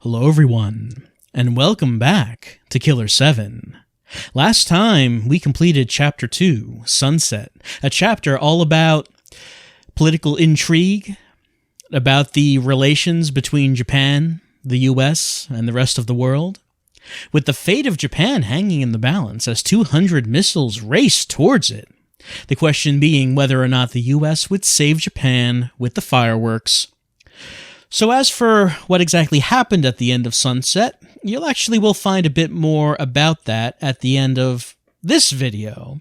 Hello everyone, and welcome back to Killer7. Last time, we completed Chapter 2, Sunset, a chapter all about political intrigue, about the relations between Japan, the US, and the rest of the world, with the fate of Japan hanging in the balance as 200 missiles raced towards it. The question being whether or not the US would save Japan with the fireworks. So as for what exactly happened at the end of Sunset, you'll actually will find a bit more about that at the end of this video,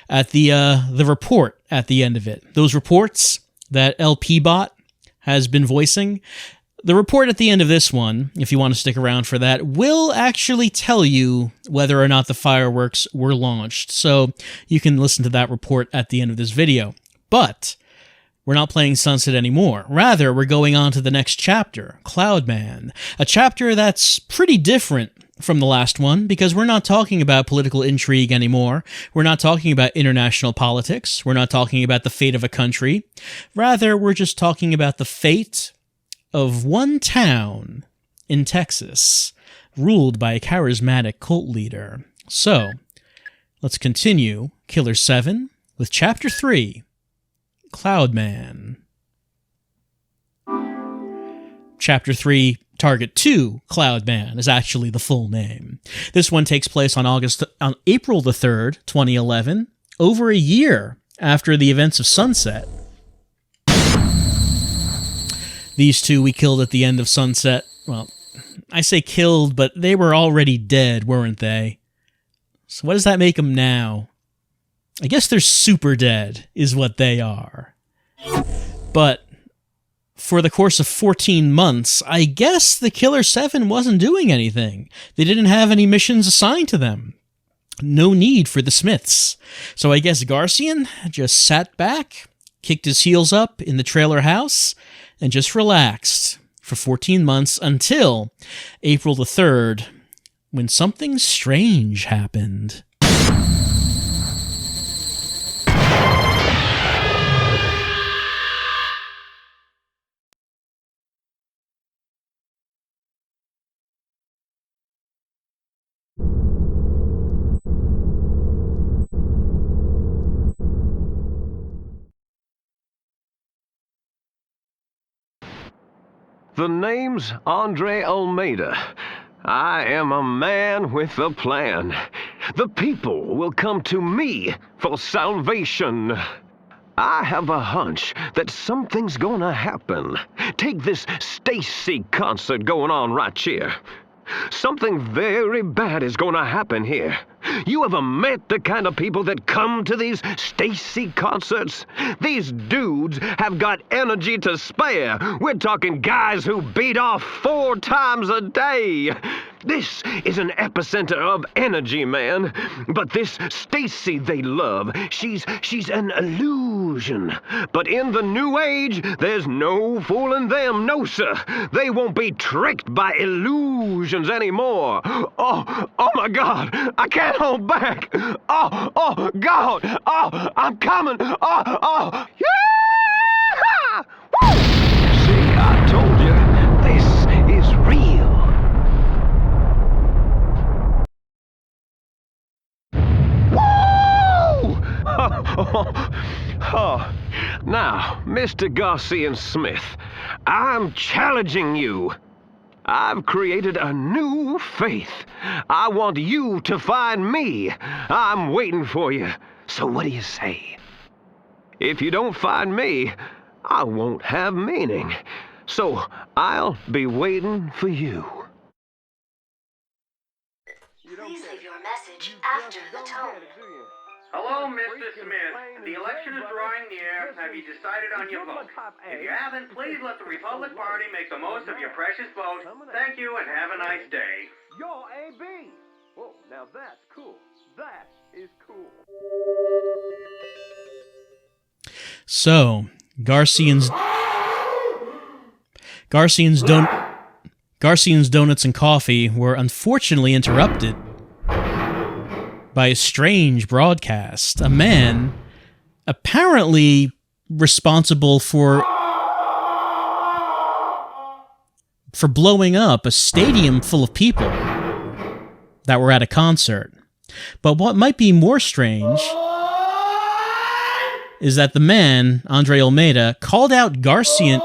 at the report at the end of it. Those reports that LPBot has been voicing, the report at the end of this one, if you want to stick around for that, will actually tell you whether or not the fireworks were launched. So you can listen to that report at the end of this video. But we're not playing Sunset anymore. Rather, we're going on to the next chapter, Cloudman. A chapter that's pretty different from the last one, because we're not talking about political intrigue anymore. We're not talking about international politics. We're not talking about the fate of a country. Rather, we're just talking about the fate of one town in Texas, ruled by a charismatic cult leader. So, let's continue Killer7 with Chapter 3, Cloudman. Chapter 3, Target 2, Cloudman, is actually the full name. This one takes place on April the 3rd, 2011, over a year after the events of Sunset. These two we killed at the end of Sunset. Well, I say killed, but they were already dead, weren't they? So what does that make them now? I guess they're super dead, is what they are. But for the course of 14 months, I guess the Killer7 wasn't doing anything. They didn't have any missions assigned to them. No need for the Smiths. So I guess Garcian just sat back, kicked his heels up in the trailer house, and just relaxed for 14 months until April the 3rd, when something strange happened. The name's Andre ULMEYDA. I am a man with a plan. The people will come to me for salvation. I have a hunch that something's gonna happen. Take this Stacy concert going on right here. Something very bad is gonna happen here. You ever met the kind of people that come to these Stacy concerts? These dudes have got energy to spare. We're talking guys who beat off 4 times a day. This is an epicenter of energy, man. But this Stacy they love, she's an illusion. But in the new age, there's no fooling them. No, sir. They won't be tricked by illusions anymore. Oh my God. I can't hold back. Oh, God. Oh, I'm coming. Yeah! Woo! See, I told you. This is real. Now, Mr. Garcian Smith, I'm challenging you. I've created a new faith. I want you to find me. I'm waiting for you. So what do you say? If you don't find me, I won't have meaning. So I'll be waiting for you. Please leave your message after the tone. Hello, Mr. Smith. The election is drawing near. Have you decided on your vote? If you haven't, please let the Republican Party make the most of your precious vote. Thank you and have a nice day. You're AB. Whoa, now that's cool. That is cool. So, Garcian's donuts and coffee were unfortunately interrupted by a strange broadcast. A man apparently responsible for for blowing up a stadium full of people that were at a concert. But what might be more strange is that the man, Andre Olmeda, called out Garcian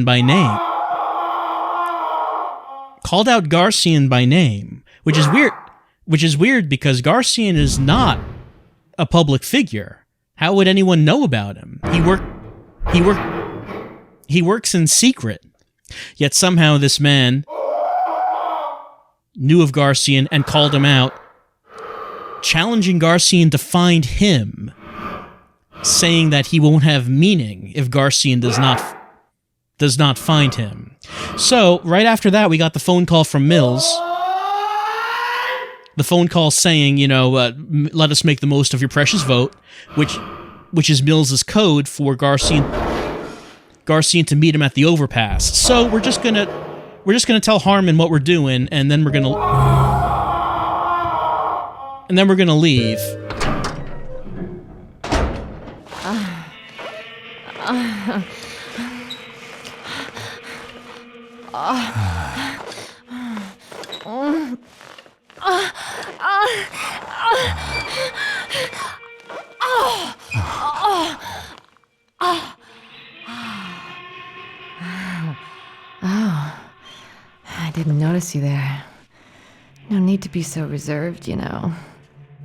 by name. Called out Garcian by name, which is weird. Which is weird because Garcian is not a public figure. How would anyone know about him? He works in secret. Yet somehow this man knew of Garcian and called him out, challenging Garcian to find him, saying that he won't have meaning if Garcian does not find him. So, right after that, we got the phone call from Mills. The phone call saying, let us make the most of your precious vote, which is Mills's code for Garcian to meet him at the overpass. So we're just gonna tell Harmon what we're doing, and then we're gonna leave. I didn't notice you there. No need to be so reserved, Don't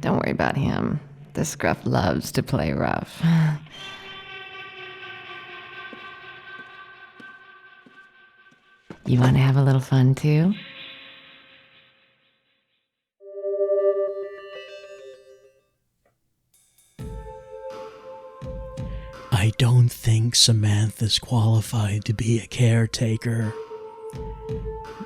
worry about him. The scruff loves to play rough. You want to have a little fun, too? I don't think Samantha's qualified to be a caretaker.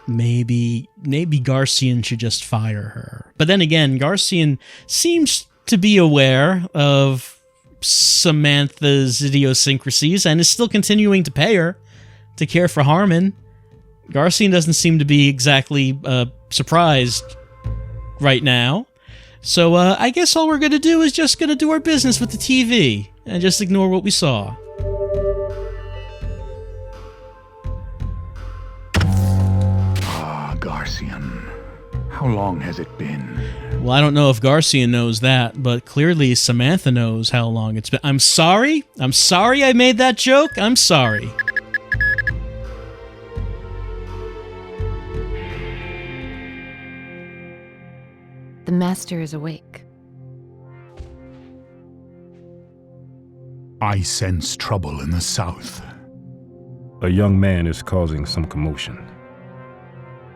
Maybe Garcian should just fire her. But then again, Garcian seems to be aware of Samantha's idiosyncrasies and is still continuing to pay her to care for Harmon. Garcian doesn't seem to be exactly surprised right now. So I guess all we're going to do is just going to do our business with the TV and just ignore what we saw. Garcian. How long has it been? Well, I don't know if Garcian knows that, but clearly Samantha knows how long it's been. I'm sorry I made that joke. I'm sorry. The master is awake. I sense trouble in the south. A young man is causing some commotion.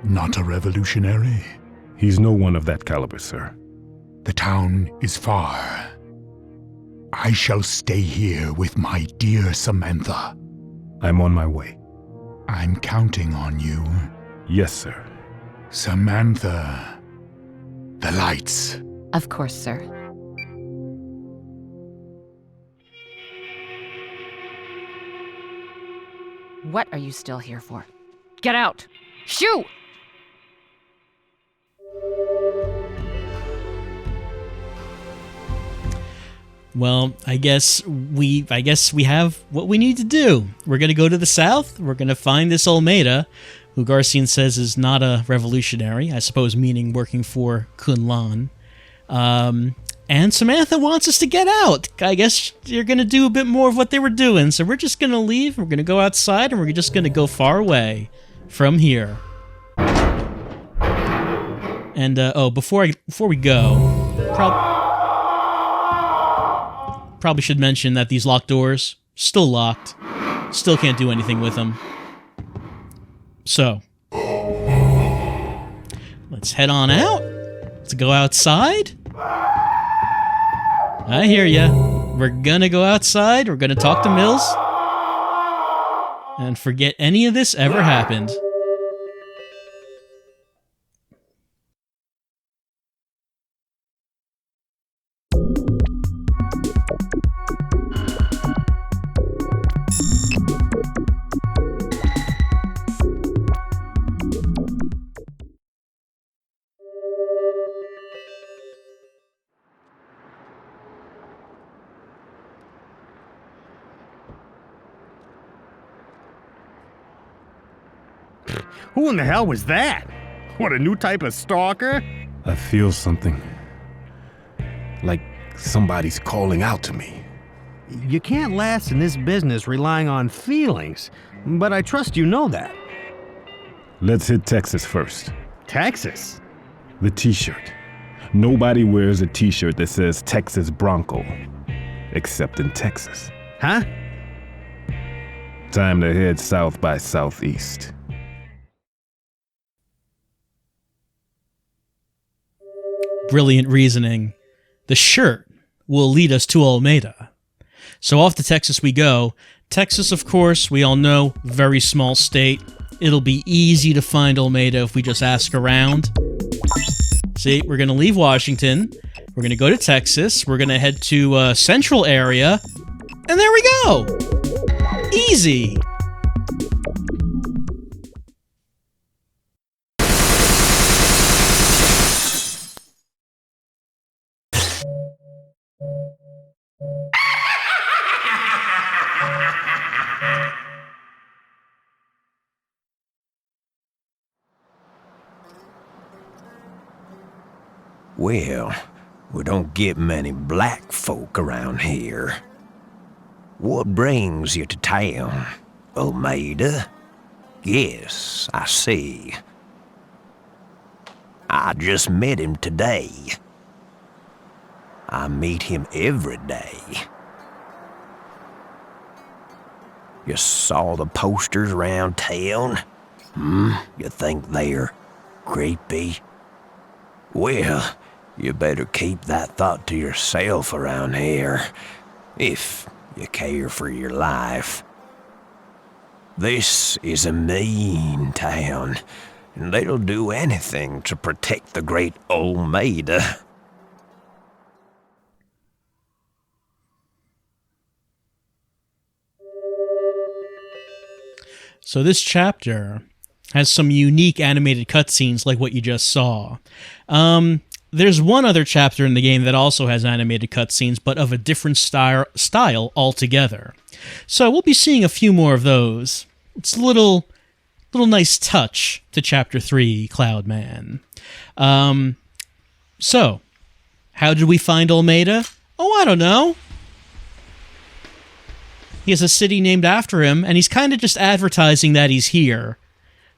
Not a revolutionary? He's no one of that caliber, sir. The town is far. I shall stay here with my dear Samantha. I'm on my way. I'm counting on you. Yes, sir. Samantha. The lights. Of course, sir. What are you still here for? Get out! Shoo! Well, I guess we have what we need to do. We're going to go to the south. We're going to find this Olmeda, who Garcian says is not a revolutionary, I suppose meaning working for Kunlan. And Samantha wants us to get out. I guess you're going to do a bit more of what they were doing. So we're just going to leave. We're going to go outside, and we're just going to go far away from here. And, before we go, probably should mention that these locked doors, still locked. Still can't do anything with them. So, let's head on out. Let's go outside. I hear ya. We're gonna go outside. We're gonna talk to Mills. And forget any of this ever happened. Who in the hell was that? What, a new type of stalker? I feel something. Like somebody's calling out to me. You can't last in this business relying on feelings, but I trust you know that. Let's hit Texas first. Texas? The t-shirt. Nobody wears a t-shirt that says Texas Bronco, except in Texas. Huh? Time to head south by southeast. Brilliant reasoning. The shirt will lead us to ULMEYDA. So off to Texas we go. Texas, of course, we all know, very small state. It'll be easy to find ULMEYDA if we just ask around. See, we're going to leave Washington. We're going to go to Texas. We're going to head to central area. And there we go! Easy! Well, we don't get many black folk around here. What brings you to town, ULMEYDA? Yes, I see. I just met him today. I meet him every day. You saw the posters around town? You think they're creepy? Well, you better keep that thought to yourself around here, if you care for your life. This is a mean town, and they'll do anything to protect the great ULMEYDA. So this chapter has some unique animated cutscenes like what you just saw. There's one other chapter in the game that also has animated cutscenes, but of a different style altogether. So we'll be seeing a few more of those. It's a little nice touch to Chapter 3, Cloudman. So, how did we find ULMEYDA? Oh, I don't know. He has a city named after him, and he's kind of just advertising that he's here.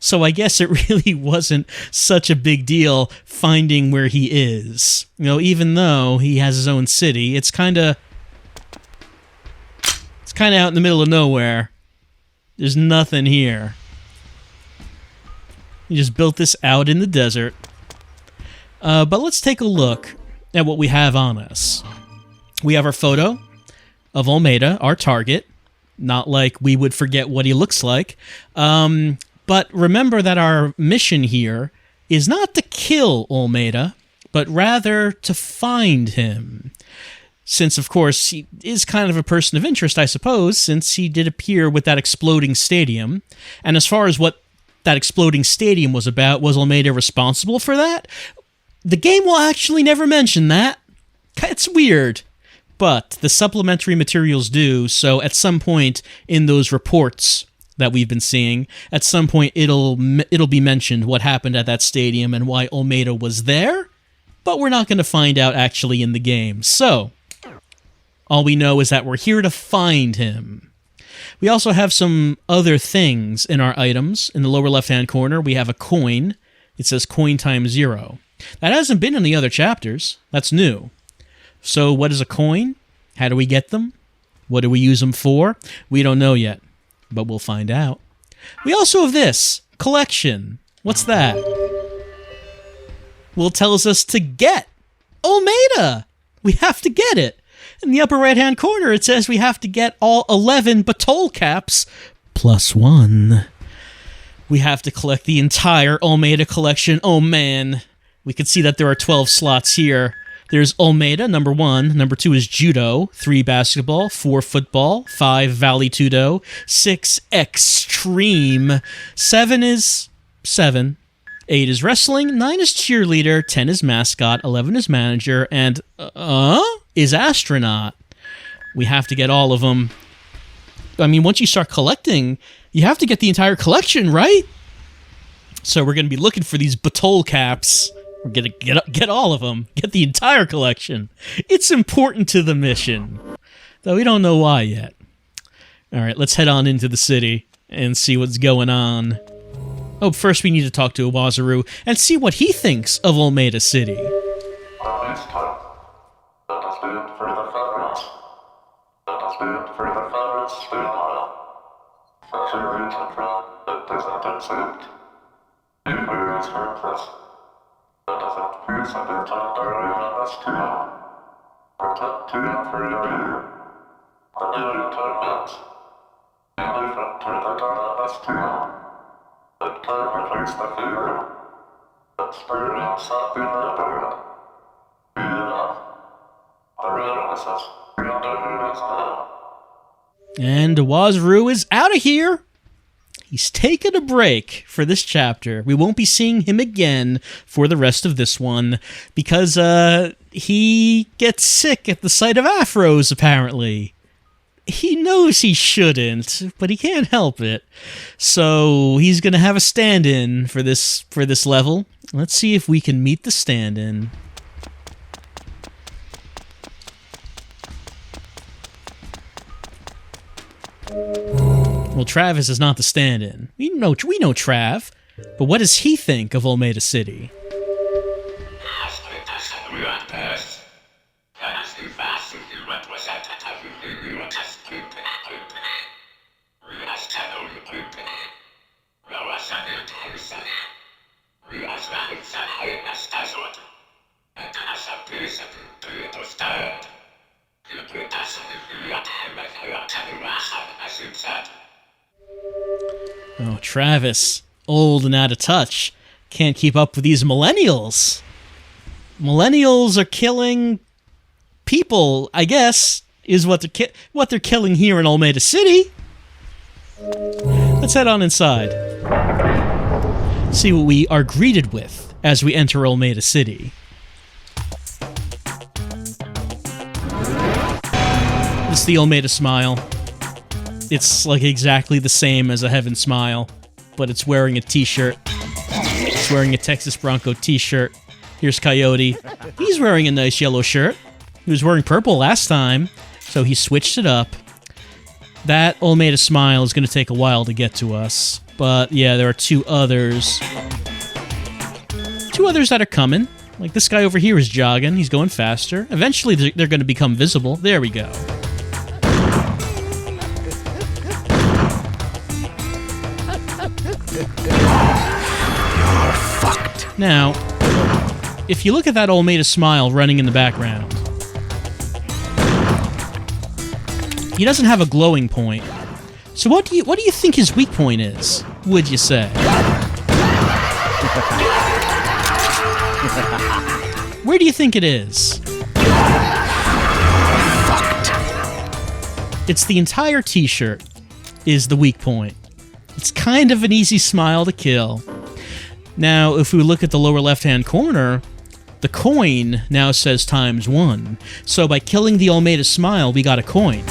So I guess it really wasn't such a big deal finding where he is. You know, even though he has his own city, it's kind of out in the middle of nowhere. There's nothing here. He just built this out in the desert. But let's take a look at what we have on us. We have our photo of ULMEYDA, our target. Not like we would forget what he looks like. But remember that our mission here is not to kill ULMEYDA, but rather to find him. Since, of course, he is kind of a person of interest, I suppose, since he did appear with that exploding stadium. And as far as what that exploding stadium was about, was ULMEYDA responsible for that? The game will actually never mention that. It's weird. But the supplementary materials do, so at some point in those reports that we've been seeing, at some point it'll be mentioned what happened at that stadium and why ULMEYDA was there, but we're not going to find out actually in the game. So, all we know is that we're here to find him. We also have some other things in our items. In the lower left-hand corner, we have a coin. It says coin times 0. That hasn't been in the other chapters. That's new. So what is a coin? How do we get them? What do we use them for? We don't know yet, but we'll find out. We also have this, collection. What's that? Well, it tells us to get ULMEYDA. We have to get it. In the upper right-hand corner, it says we have to get all 11 Batol caps plus 1. We have to collect the entire ULMEYDA collection. Oh, man. We can see that there are 12 slots here. There's ULMEYDA, number 1. Number 2 is Judo. 3, Basketball. 4, Football. 5, Valley Tudo. 6, Extreme. 7 is 7. 8 is Wrestling. 9 is Cheerleader. 10 is Mascot. 11 is Manager. And, is Astronaut. We have to get all of them. I mean, once you start collecting, you have to get the entire collection, right? So we're going to be looking for these Batol caps. We're going to get all of them. Get the entire collection. It's important to the mission. Though we don't know why yet. Alright, let's head on into the city and see what's going on. Oh, first we need to talk to Wazaru and see what he thinks of ULMEYDA City. And Wazaru is out of here. He's taken a break for this chapter. We won't be seeing him again for the rest of this one because he gets sick at the sight of afros, apparently. He knows he shouldn't, but he can't help it. So he's going to have a stand-in for this level. Let's see if we can meet the stand-in. Well, Travis is not the stand-in. We know Trav, but what does he think of ULMEYDA City? Oh, Travis, old and out of touch. Can't keep up with these millennials. Millennials are killing people, I guess, is what they're killing here in ULMEYDA City. Let's head on inside. See what we are greeted with as we enter ULMEYDA City. This is the ULMEYDA smile. It's like exactly the same as a Heaven smile, but it's wearing a t-shirt. It's wearing a Texas Bronco t-shirt. Here's Coyote. He's wearing a nice yellow shirt. He was wearing purple last time, so he switched it up. That ULMEYDA smile is going to take a while to get to us, but yeah, there are two others. Two others that are coming. Like this guy over here is jogging. He's going faster. Eventually, they're going to become visible. There we go. You're fucked. Now, if you look at that ULMEYDA smile running in the background, he doesn't have a glowing point. So what do you think his weak point is, would you say? Where do you think it is? It's the entire t-shirt is the weak point. It's kind of an easy smile to kill. Now, if we look at the lower left-hand corner, the coin now says ×1. So by killing the ULMEYDA smile, we got a coin.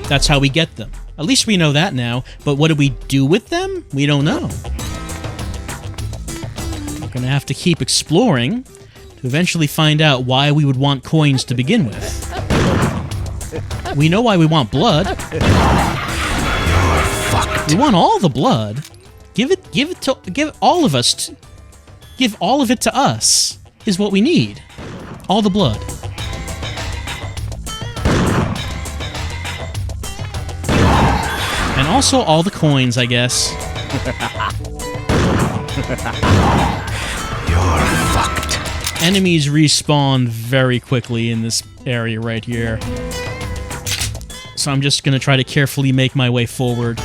That's how we get them. At least we know that now, but what do we do with them? We don't know. We're gonna have to keep exploring to eventually find out why we would want coins to begin with. We know why we want blood. We want all the blood. Give all of it to us is what we need. All the blood. And also all the coins, I guess. You're fucked. Enemies respawn very quickly in this area right here. So I'm just gonna try to carefully make my way forward.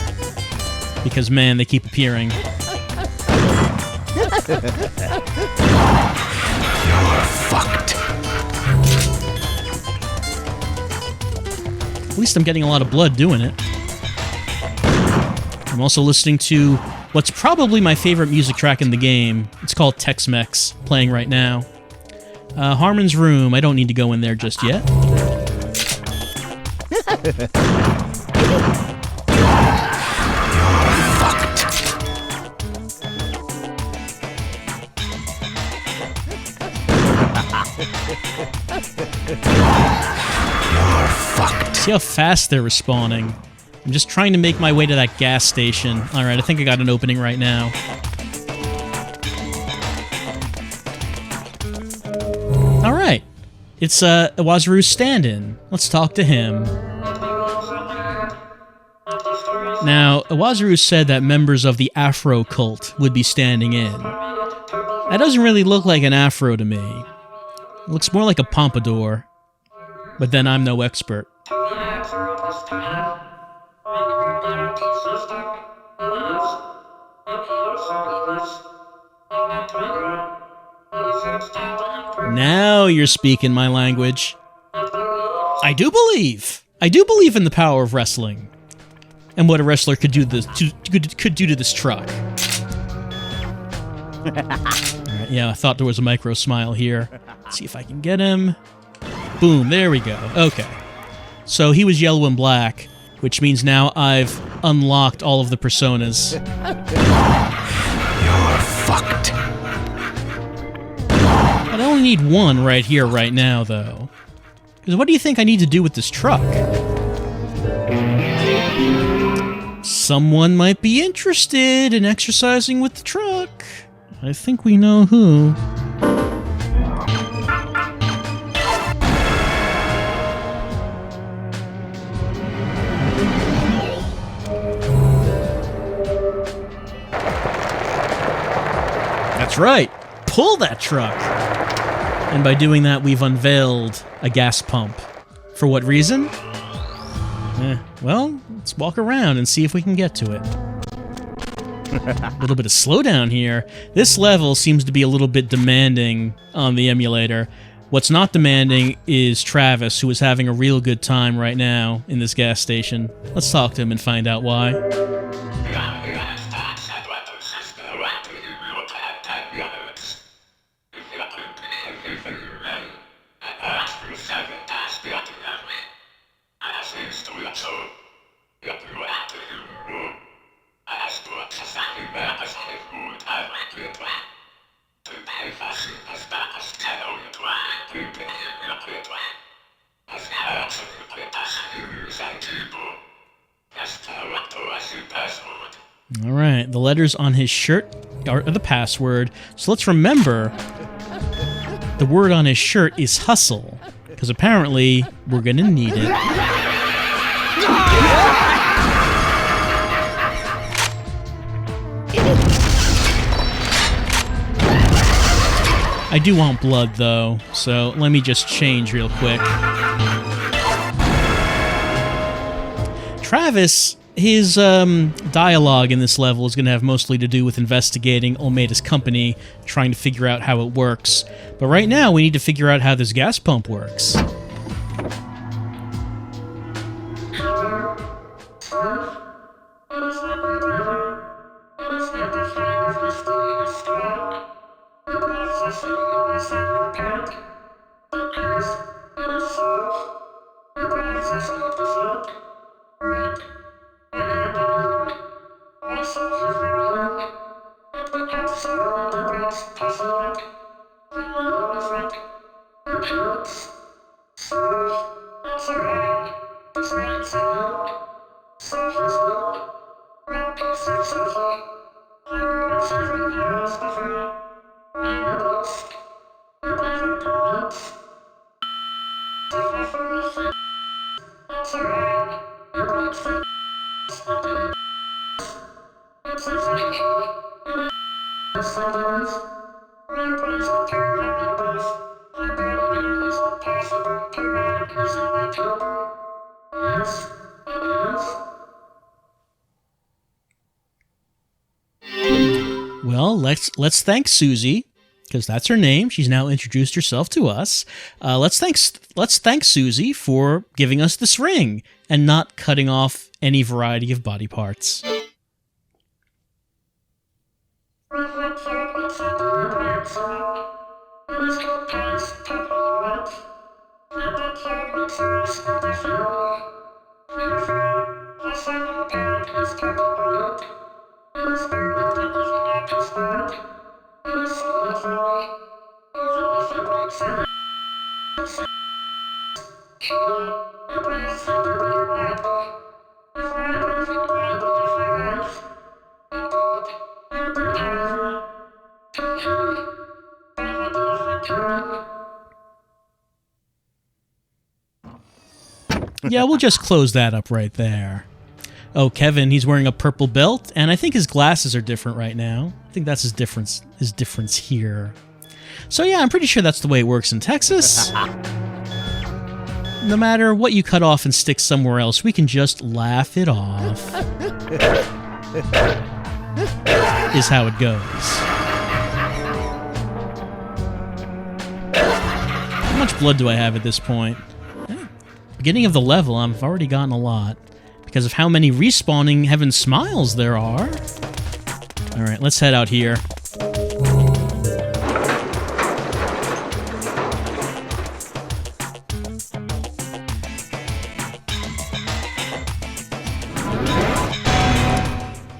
Because, man, they keep appearing. You're fucked. At least I'm getting a lot of blood doing it. I'm also listening to what's probably my favorite music track in the game. It's called Tex-Mex, playing right now. Harmon's room, I don't need to go in there just yet. You're fucked. See how fast they're respawning. I'm just trying to make my way to that gas station. Alright, I think I got an opening right now. Alright. It's Iwazuru's stand-in. Let's talk to him. Now, Iwazuru said that members of the Afro cult would be standing in. That doesn't really look like an afro to me. It looks more like a pompadour. But then I'm no expert. Now you're speaking my language. I do believe in the power of wrestling. And what a wrestler could do to this truck. Alright, yeah, I thought there was a micro smile here. Let's see if I can get him. Boom, there we go. Okay. So he was yellow and black, which means now I've unlocked all of the personas. You're fucked. But I only need one right here, right now, though. Because what do you think I need to do with this truck? Someone might be interested in exercising with the truck. I think we know who. That's right. Pull that truck. And by doing that, we've unveiled a gas pump. For what reason? Well, let's walk around and see if we can get to it. A little bit of slowdown here. This level seems to be a little bit demanding on the emulator. What's not demanding is Travis, who is having a real good time right now in this gas station. Let's talk to him and find out why. Alright, the letters on his shirt are the password, so let's remember the word on his shirt is hustle, because apparently we're gonna need it. I do want blood, though, so let me just change real quick. Travis, his dialogue in this level is going to have mostly to do with investigating ULMEYDA's company, trying to figure out how it works. But right now, we need to figure out how this gas pump works. Well, let's thank Susie, because that's her name. She's now introduced herself to us. Let's thank Susie for giving us this ring and not cutting off any variety of body parts. Yeah, we'll just close that up right there. Oh, Kevin, he's wearing a purple belt, and I think his glasses are different right now. I think that's his difference here. So yeah, I'm pretty sure that's the way it works in Texas. No matter what you cut off and stick somewhere else, we can just laugh it off. Is how it goes. How much blood do I have at this point? Beginning of the level, I've already gotten a lot. Because of how many respawning Heaven Smiles there are. Alright, let's head out here.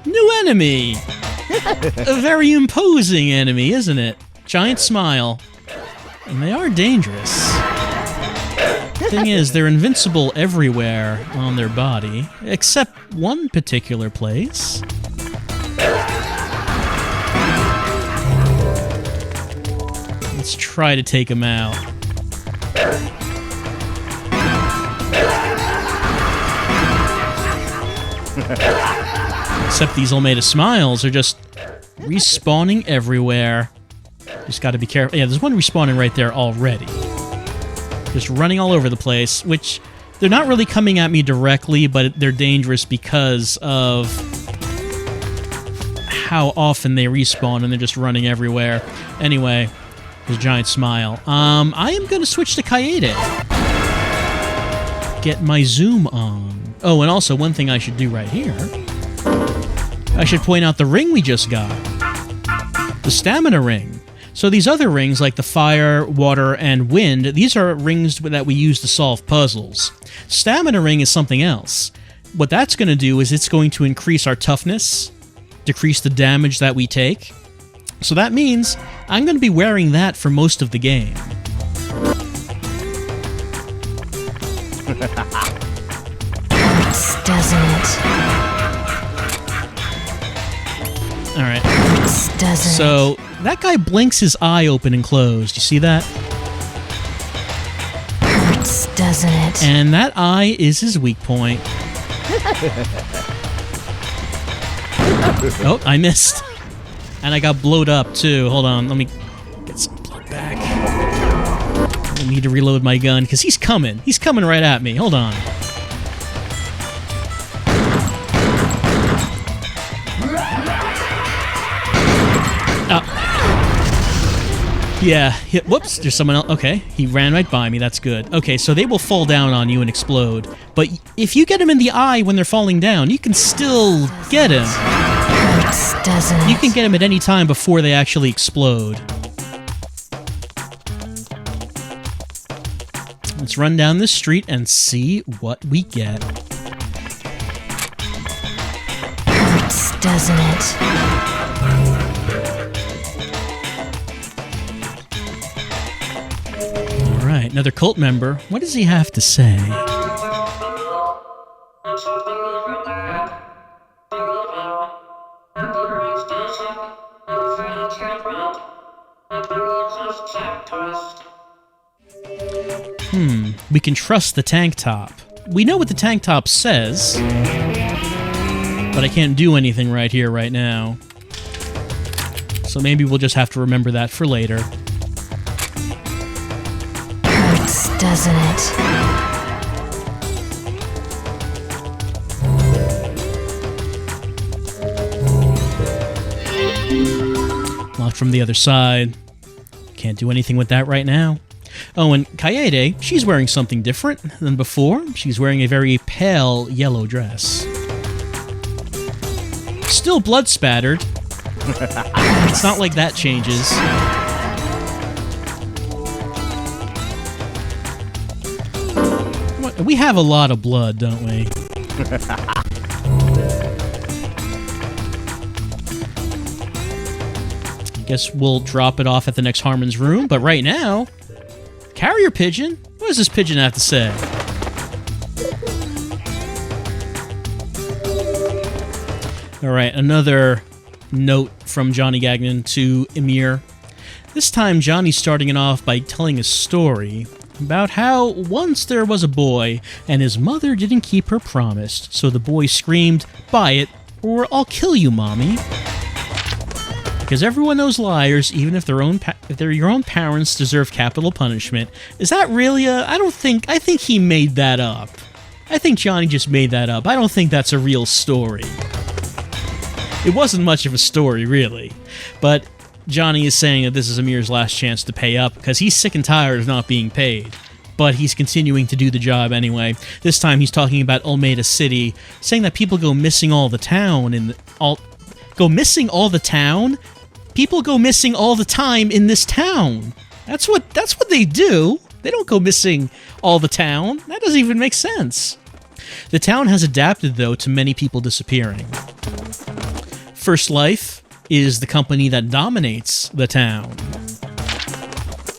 New enemy! A very imposing enemy, isn't it? Giant smile. And they are dangerous. Thing is, they're invincible everywhere on their body, except one particular place. Let's try to take him out. Except these ULMEYDA Smiles are just respawning everywhere. Just gotta be careful. Yeah, there's one respawning right there already. Just running all over the place, which they're not really coming at me directly, but they're dangerous because of how often they respawn and they're just running everywhere. Anyway, there's a giant smile. I am going to switch to Kaede. Get my zoom on. Oh, and also one thing I should do right here. I should point out the ring we just got. The stamina ring. So these other rings, like the fire, water, and wind, these are rings that we use to solve puzzles. Stamina ring is something else. What that's going to do is it's going to increase our toughness, decrease the damage that we take. So that means I'm going to be wearing that for most of the game. Alright. So that guy blinks his eye open and closed. You see that? Doesn't it? And that eye is his weak point. Oh, I missed. And I got blowed up too. Hold on, let me get some blood back. I need to reload my gun because he's coming. He's coming right at me. Hold on. Yeah, whoops, there's someone else. Okay, he ran right by me, that's good. Okay, so they will fall down on you and explode. But if you get them in the eye when they're falling down, you can still get him. You can get him at any time before they actually explode. Let's run down this street and see what we get. Doesn't it? Alright, another cult member. What does he have to say? We can trust the tank top. We know what the tank top says, but I can't do anything right here, right now. So maybe we'll just have to remember that for later. Doesn't it? Locked from the other side. Can't do anything with that right now. Oh, and Kaede, she's wearing something different than before. She's wearing a very pale yellow dress. Still blood spattered. It's not like that changes. We have a lot of blood, don't we? I guess we'll drop it off at the next Harmon's room, but right now... Carrier pigeon? What does this pigeon have to say? Alright, another note from Johnny Gagnon to Emir. This time, Johnny's starting it off by telling a story about how once there was a boy and his mother didn't keep her promise, so the boy screamed, "Buy it, or I'll kill you, Mommy." Because everyone knows liars, even if they're your own parents, deserve capital punishment. Is that really I think he made that up. I think Johnny just made that up. I don't think that's a real story. It wasn't much of a story, really. But Johnny is saying that this is Amir's last chance to pay up because he's sick and tired of not being paid. But he's continuing to do the job anyway. This time he's talking about ULMEYDA City, saying that people go missing all the town go missing all the town? People go missing all the time in this town. That's what they do. They don't go missing all the town. That doesn't even make sense. The town has adapted, though, to many people disappearing. First Life is the company that dominates the town.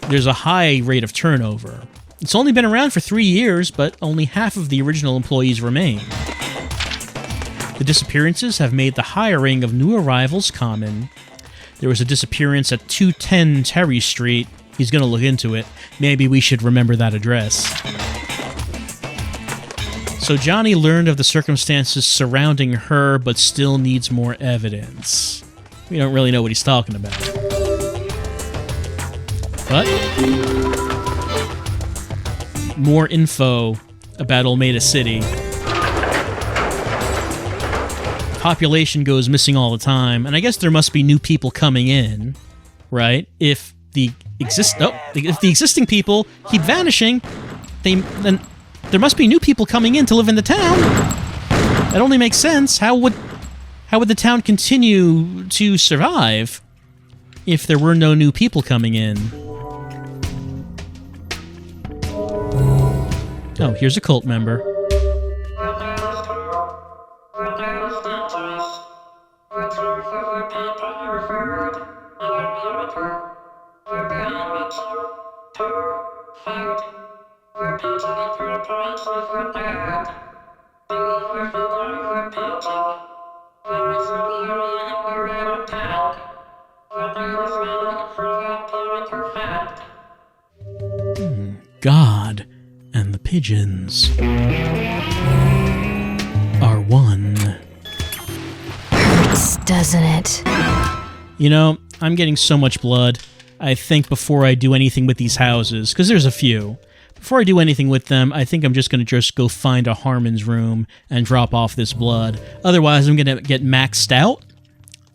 There's a high rate of turnover. It's only been around for 3 years, but only half of the original employees remain. The disappearances have made the hiring of new arrivals common. There was a disappearance at 210 Terry Street. He's going to look into it. Maybe we should remember that address. So Johnny learned of the circumstances surrounding her, but still needs more evidence. We don't really know what he's talking about. But more info about ULMEYDA City. Population goes missing all the time, and I guess there must be new people coming in, right? If the existing people keep vanishing, then there must be new people coming in to live in the town. That only makes sense. How would the town continue to survive if there were no new people coming in? Oh, here's a cult member. God and the pigeons are one. Hurts, doesn't it? You know, I'm getting so much blood. I think before I do anything with these houses, because there's a few, before I do anything with them, I think I'm just going to go find a Harmon's room and drop off this blood. Otherwise, I'm going to get maxed out.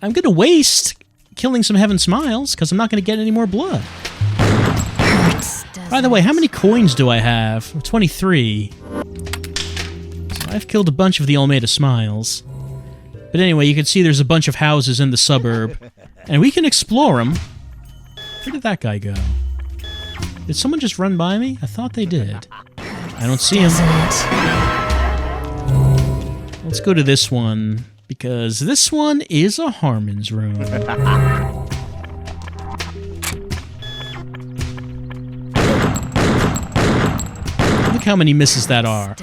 I'm going to waste killing some Heaven Smiles, because I'm not going to get any more blood. By the way, how many coins do I have? 23. So I've killed a bunch of the ULMEYDA Smiles. But anyway, you can see there's a bunch of houses in the suburb, and we can explore them. Where did that guy go? Did someone just run by me? I thought they did. I don't see him. Let's go to this one, because this one is a Harmon's room. Look how many misses that are.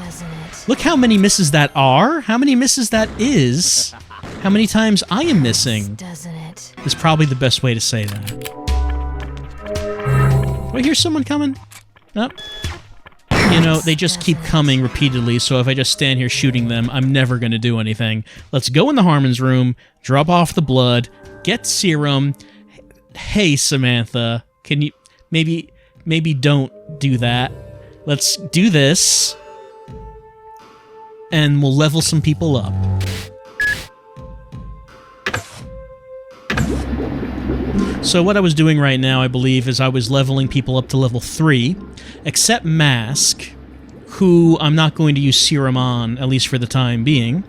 Look how many misses that are. How many misses that is. How many times I am missing. Is probably the best way to say that. Do I hear someone coming? Nope. You know, they just keep coming repeatedly, so if I just stand here shooting them, I'm never going to do anything. Let's go in the Harmon's room, drop off the blood, get serum. Hey, Samantha, can you... Maybe don't do that. Let's do this, and we'll level some people up. So what I was doing right now, I believe, is I was leveling people up to level 3, except Mask, who I'm not going to use serum on, at least for the time being,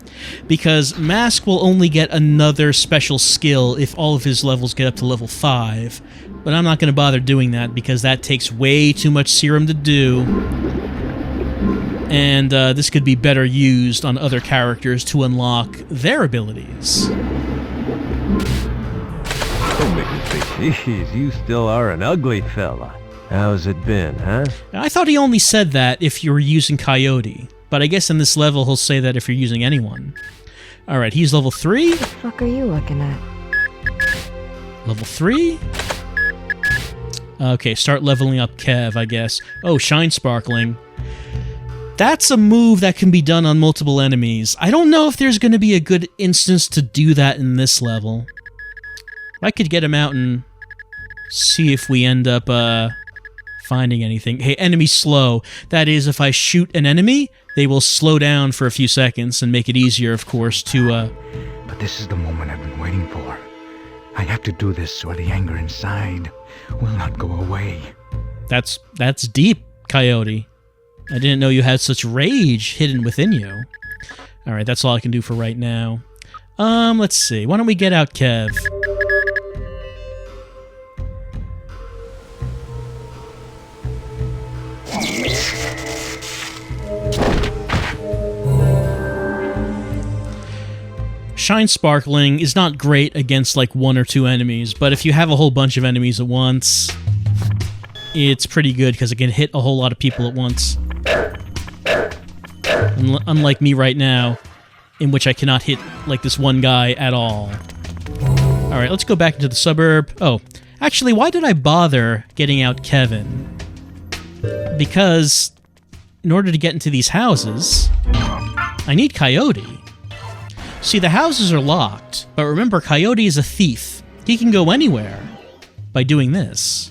because Mask will only get another special skill if all of his levels get up to level 5, but I'm not going to bother doing that because that takes way too much serum to do, and this could be better used on other characters to unlock their abilities. Don't make me say, geez, you still are an ugly fella. How's it been, huh? I thought he only said that if you were using Coyote, but I guess in this level he'll say that if you're using anyone. Alright, he's level 3. What the fuck are you looking at? Level 3. Okay, start leveling up Kev, I guess. Oh, Shine Sparkling. That's a move that can be done on multiple enemies. I don't know if there's going to be a good instance to do that in this level. I could get him out and see if we end up finding anything. Hey, enemy slow. That is, if I shoot an enemy, they will slow down for a few seconds and make it easier, of course, to... But this is the moment I've been waiting for. I have to do this so the anger inside will not go away. That's deep, Coyote. I didn't know you had such rage hidden within you. Alright, that's all I can do for right now. Let's see. Why don't we get out Kev? Shine Sparkling is not great against like 1 or 2 enemies, but if you have a whole bunch of enemies at once, it's pretty good because it can hit a whole lot of people at once. Unlike me right now, in which I cannot hit like this one guy at all. Alright, let's go back into the suburb. Oh, actually, why did I bother getting out Kevin? Because in order to get into these houses, I need Coyote. See, the houses are locked, but remember, Coyote is a thief. He can go anywhere by doing this.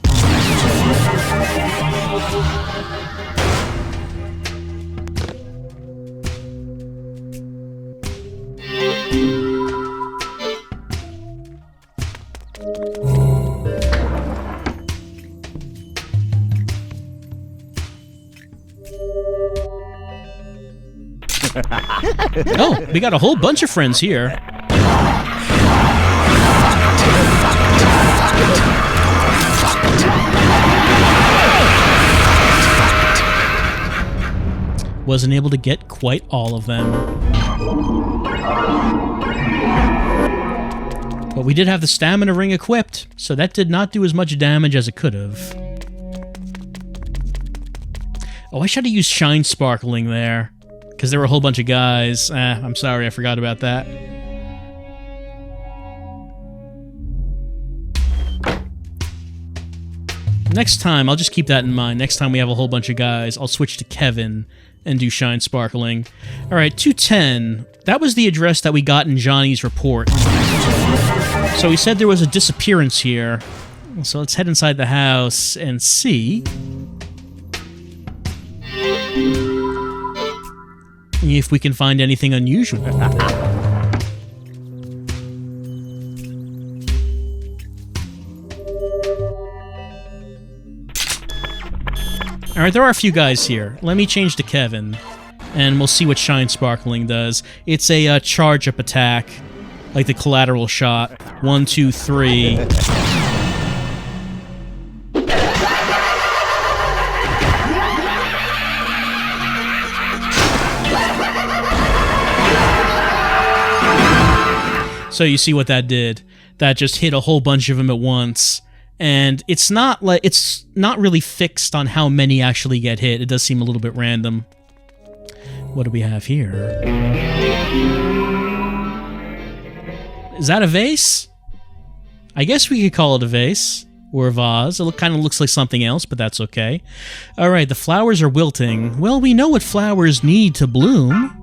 Oh, we got a whole bunch of friends here. Wasn't able to get quite all of them. But we did have the stamina ring equipped, so that did not do as much damage as it could have. Oh, I should have used Shine Sparkling there. Because there were a whole bunch of guys. I'm sorry, I forgot about that. Next time, I'll just keep that in mind. Next time we have a whole bunch of guys, I'll switch to Kevin and do Shine Sparkling. Alright, 210. That was the address that we got in Johnny's report. So he said there was a disappearance here. So let's head inside the house and see if we can find anything unusual. Alright, there are a few guys here. Let me change to Kevin, and we'll see what Shine Sparkling does. It's a charge-up attack, like the collateral shot. 1, 2, 3... So you see what that did. That just hit a whole bunch of them at once. And it's not really fixed on how many actually get hit. It does seem a little bit random. What do we have here? Is that a vase? I guess we could call it a vase. Or a vase. It kind of looks like something else, but that's okay. Alright, the flowers are wilting. Well, we know what flowers need to bloom.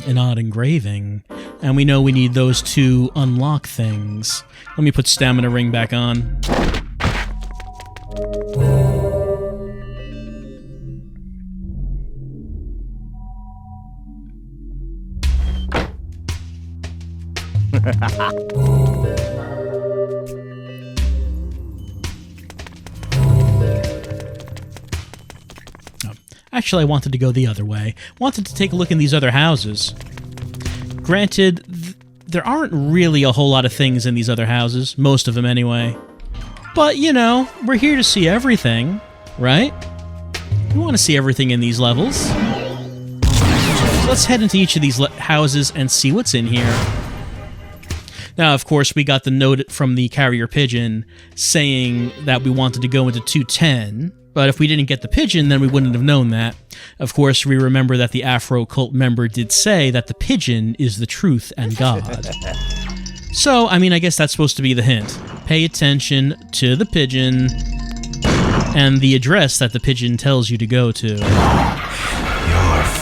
An odd engraving. And we know we need those to unlock things. Let me put Stamina Ring back on. Actually, I wanted to go the other way. Wanted to take a look in these other houses. Granted, there aren't really a whole lot of things in these other houses. Most of them, anyway. But, you know, we're here to see everything, right? We want to see everything in these levels. let's head into each of these houses and see what's in here. Now, of course, we got the note from the carrier pigeon saying that we wanted to go into 210, but if we didn't get the pigeon, then we wouldn't have known that. Of course, we remember that the Afro cult member did say that the pigeon is the truth and God. So, I mean, I guess that's supposed to be the hint. Pay attention to the pigeon and the address that the pigeon tells you to go to. You're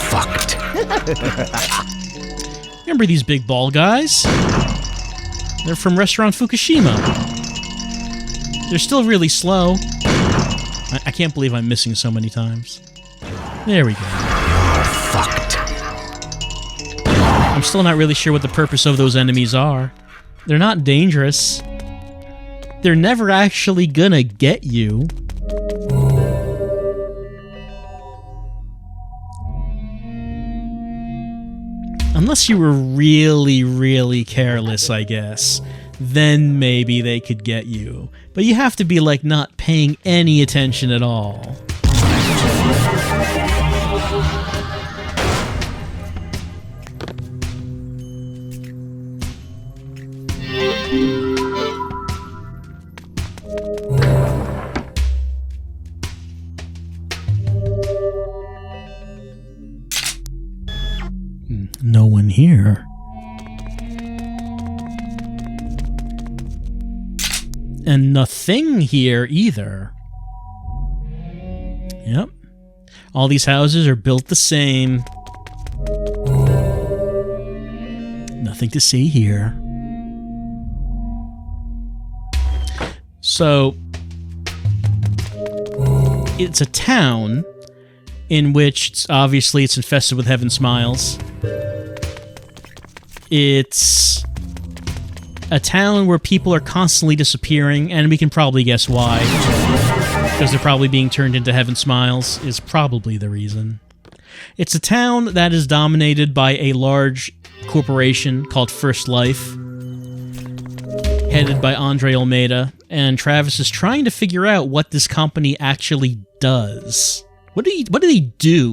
fucked. Remember these big ball guys? They're from Restaurant Fukushima. They're still really slow. I can't believe I'm missing so many times. There we go. You're fucked. I'm still not really sure what the purpose of those enemies are. They're not dangerous. They're never actually gonna get you. Unless you were really, really careless, I guess. Then maybe they could get you. But you have to be, like, not paying any attention at all. No one here. And nothing here either. Yep. All these houses are built the same. Nothing to see here. So, it's a town in which it's infested with heaven smiles. It's a town where people are constantly disappearing, and we can probably guess why. Because they're probably being turned into heaven smiles is probably the reason. It's a town that is dominated by a large corporation called First Life, headed by Andre ULMEYDA, and Travis is trying to figure out what this company actually does. What do they do?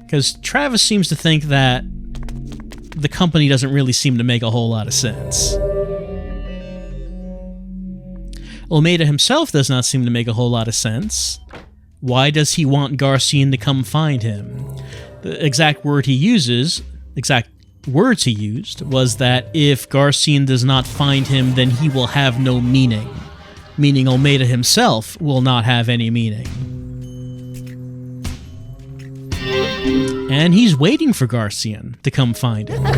Because Travis seems to think that the company doesn't really seem to make a whole lot of sense. ULMEYDA himself does not seem to make a whole lot of sense. Why does he want Garcian to come find him? The exact words he used was that if Garcian does not find him, then he will have no meaning. Meaning ULMEYDA himself will not have any meaning. And he's waiting for Garcian to come find him. Look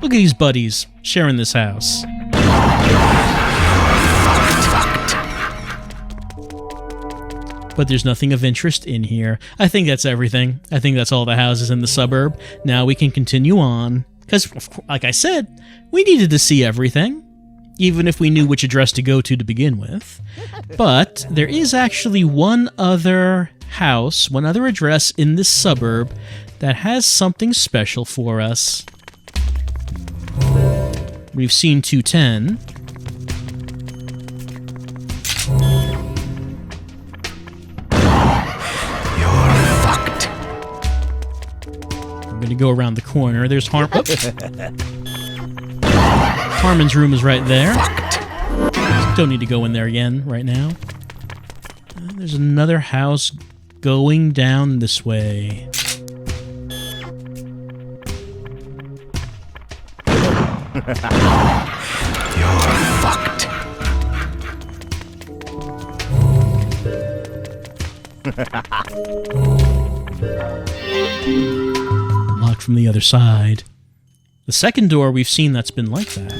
at these buddies sharing this house. But there's nothing of interest in here. I think that's everything. I think that's all the houses in the suburb. Now we can continue on. Because, like I said, we needed to see everything, even if we knew which address to go to begin with. But there is actually one other house, one other address in this suburb that has something special for us. We've seen 210. Going to go around the corner. There's Harmon's room is right there. Don't need to go in there again right now. There's another house going down this way. You're fucked. Locked from the other side. The second door we've seen that's been like that.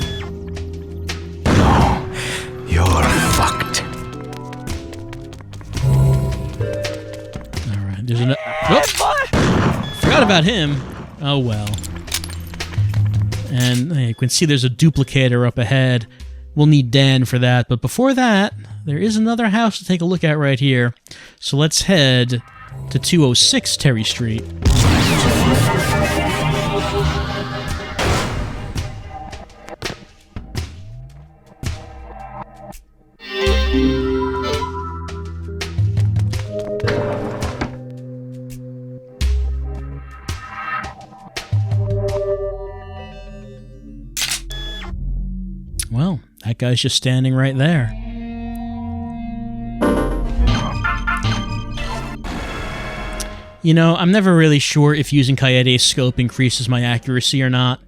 You're fucked. Alright, there's an... Forgot about him. Oh well. And you can see there's a duplicator up ahead. We'll need Dan for that. But before that, there is another house to take a look at right here. So let's head to 206 Terry Street. Well, that guy's just standing right there. You know, I'm never really sure if using Kaede's scope increases my accuracy or not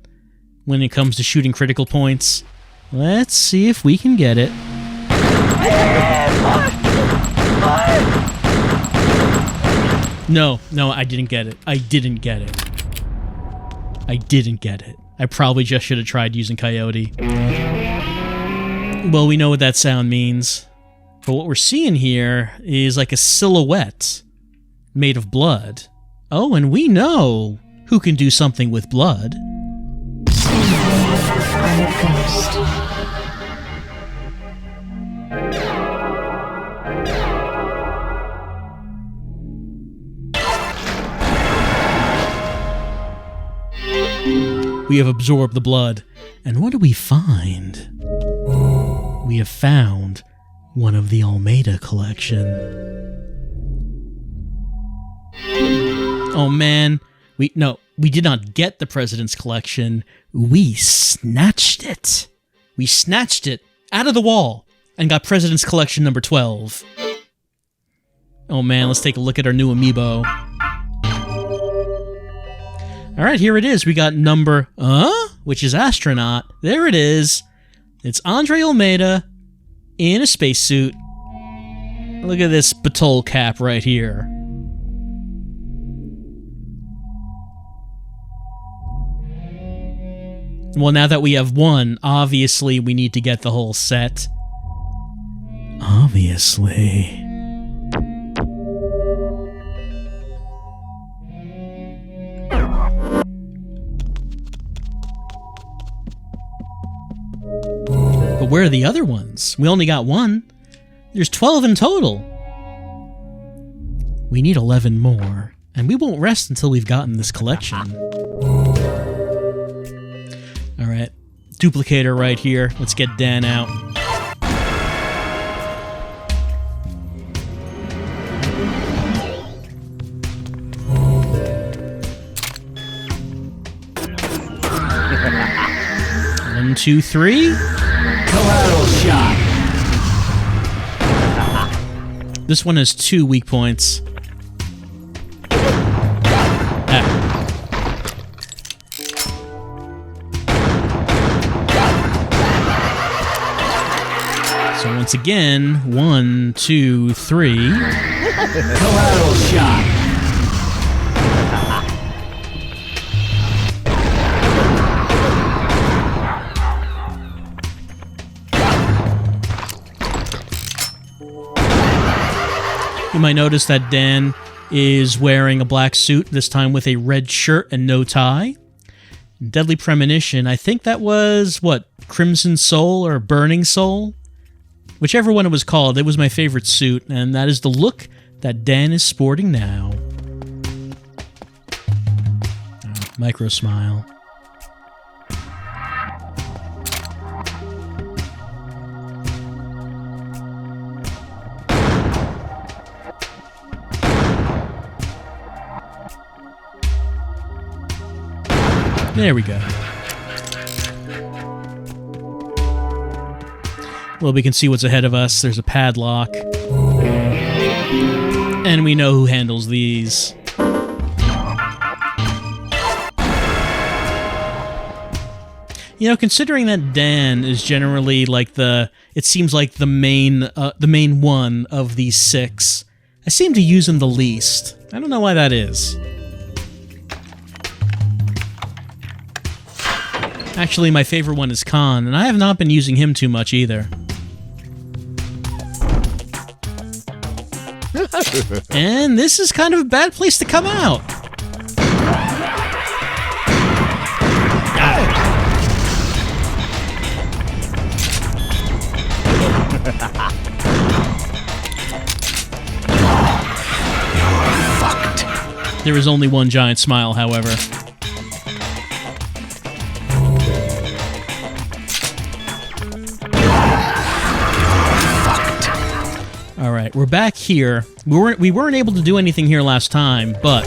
when it comes to shooting critical points. Let's see if we can get it. No, I didn't get it. I didn't get it. I probably just should have tried using Coyote. Well, we know what that sound means. But what we're seeing here is like a silhouette made of blood. Oh, and we know who can do something with blood. I'm a ghost. We have absorbed the blood. And what do we find? We have found one of the ULMEYDA collection. Oh man, we did not get the President's collection. We snatched it. We snatched it out of the wall and got President's collection number 12. Oh man, let's take a look at our new amiibo. Alright, here it is. We got number, which is astronaut. There it is. It's Andre ULMEYDA in a spacesuit. Look at this batole cap right here. Well, now that we have one, obviously we need to get the whole set. Obviously. But where are the other ones? We only got one. There's 12 in total. We need 11 more, and we won't rest until we've gotten this collection. Alright, duplicator right here. Let's get Dan out. One, two, three. Collateral shot. This one has 2 weak points. So once again, 1, 2, 3. Collateral shot. You might notice that Dan is wearing a black suit, this time with a red shirt and no tie. Deadly Premonition, I think that was, what, Crimson Soul or Burning Soul? Whichever one it was called, it was my favorite suit, and that is the look that Dan is sporting now. Oh, micro smile. There we go. Well, we can see what's ahead of us. There's a padlock. And we know who handles these. You know, considering that Dan is generally like it seems like the main one of these 6, I seem to use him the least. I don't know why that is. Actually, my favorite one is Khan, and I have not been using him too much either. And this is kind of a bad place to come out. You're fucked. There is only one giant smile, however. Alright, we're back here. We weren't able to do anything here last time, but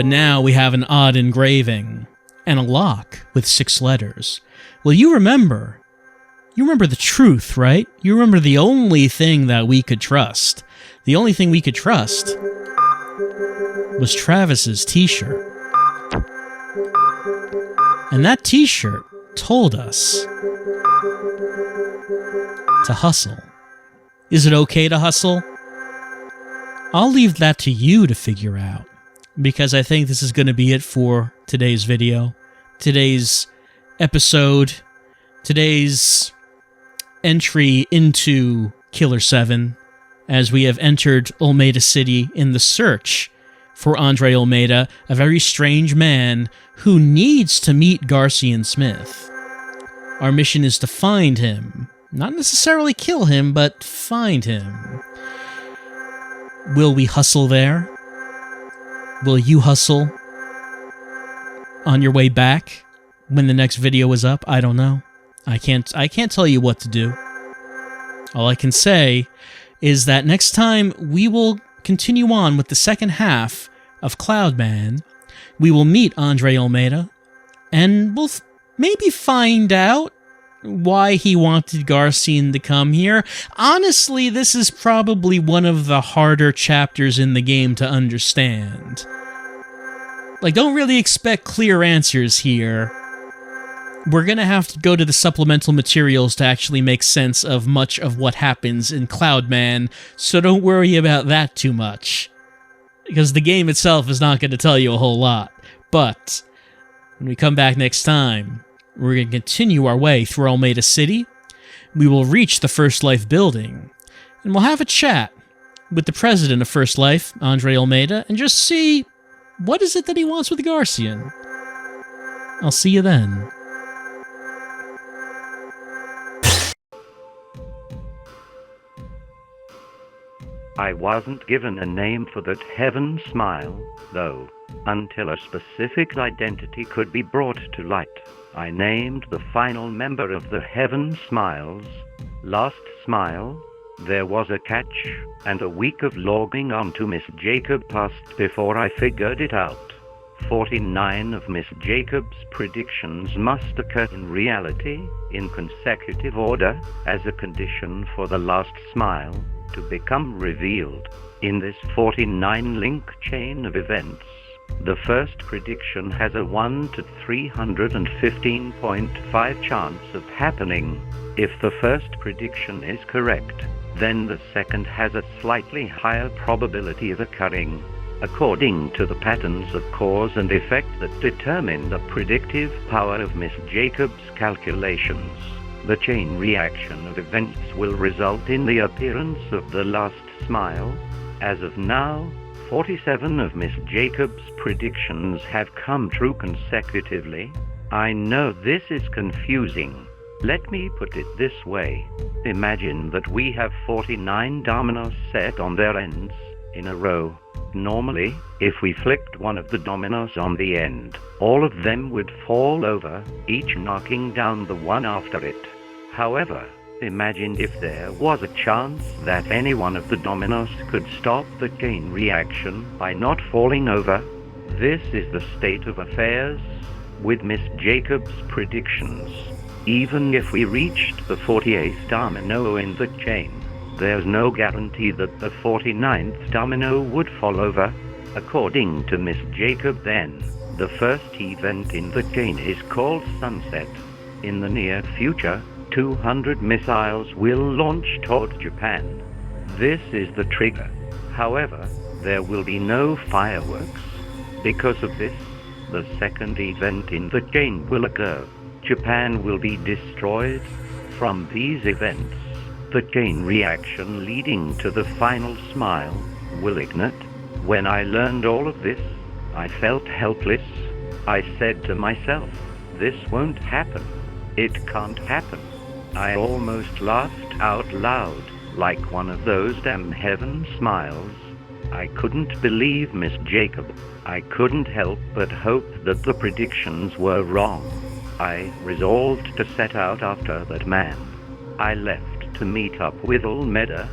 now we have an odd engraving. and a lock with 6 letters. Well, you remember the truth, right? You remember the only thing that we could trust. The only thing we could trust was Travis's t-shirt. And that t-shirt told us to hustle. Is it okay to hustle? I'll leave that to you to figure out, because I think this is going to be it for today's video, today's episode, today's entry into Killer7, as we have entered ULMEYDA City in the search for Andre ULMEYDA, a very strange man who needs to meet Garcian Smith. Our mission is to find him. Not necessarily kill him, but find him. Will we hustle there? Will you hustle on your way back when the next video is up? I don't know. I can't tell you what to do. All I can say is that next time we will continue on with the second half of Cloudman. We will meet Andre ULMEYDA, and we'll maybe find out why he wanted Garcian to come here. Honestly, this is probably one of the harder chapters in the game to understand. Like, don't really expect clear answers here. We're gonna have to go to the supplemental materials to actually make sense of much of what happens in Cloudman, so don't worry about that too much. Because the game itself is not going to tell you a whole lot. But when we come back next time, we're going to continue our way through ULMEYDA City. We will reach the First Life building, and we'll have a chat with the president of First Life, Andre ULMEYDA, and just see what is it that he wants with Garcian. I'll see you then. I wasn't given a name for that heaven smile, though, until a specific identity could be brought to light. I named the final member of the Heaven Smiles Lost Smile. There was a catch, and a week of logging on to Miss Jacob passed before I figured it out. 49 of Miss Jacob's predictions must occur in reality, in consecutive order, as a condition for the Lost Smile to become revealed. In this 49-link chain of events, the first prediction has a 1 to 315.5 chance of happening. If the first prediction is correct, then the second has a slightly higher probability of occurring. According to the patterns of cause and effect that determine the predictive power of Miss Jacob's calculations, the chain reaction of events will result in the appearance of the Lost Smile. As of now, 47 of Miss Jacob's predictions have come true consecutively. I know this is confusing. Let me put it this way. Imagine that we have 49 dominoes set on their ends in a row. Normally, if we flicked one of the dominoes on the end, all of them would fall over, each knocking down the one after it. However, imagine if there was a chance that any one of the dominoes could stop the chain reaction by not falling over. This is the state of affairs with Miss Jacob's predictions. Even if we reached the 48th domino in the chain, there's no guarantee that the 49th domino would fall over. According to Miss Jacob, then, the first event in the chain is called sunset. In the near future, 200 missiles will launch toward Japan. This is the trigger. However, there will be no fireworks. Because of this, the second event in the chain will occur. Japan will be destroyed. From these events, the chain reaction leading to the final smile will ignite. When I learned all of this, I felt helpless. I said to myself, this won't happen. It can't happen. I almost laughed out loud, like one of those damn heaven smiles. I couldn't believe Miss Jacob. I couldn't help but hope that the predictions were wrong. I resolved to set out after that man. I left to meet up with ULMEYDA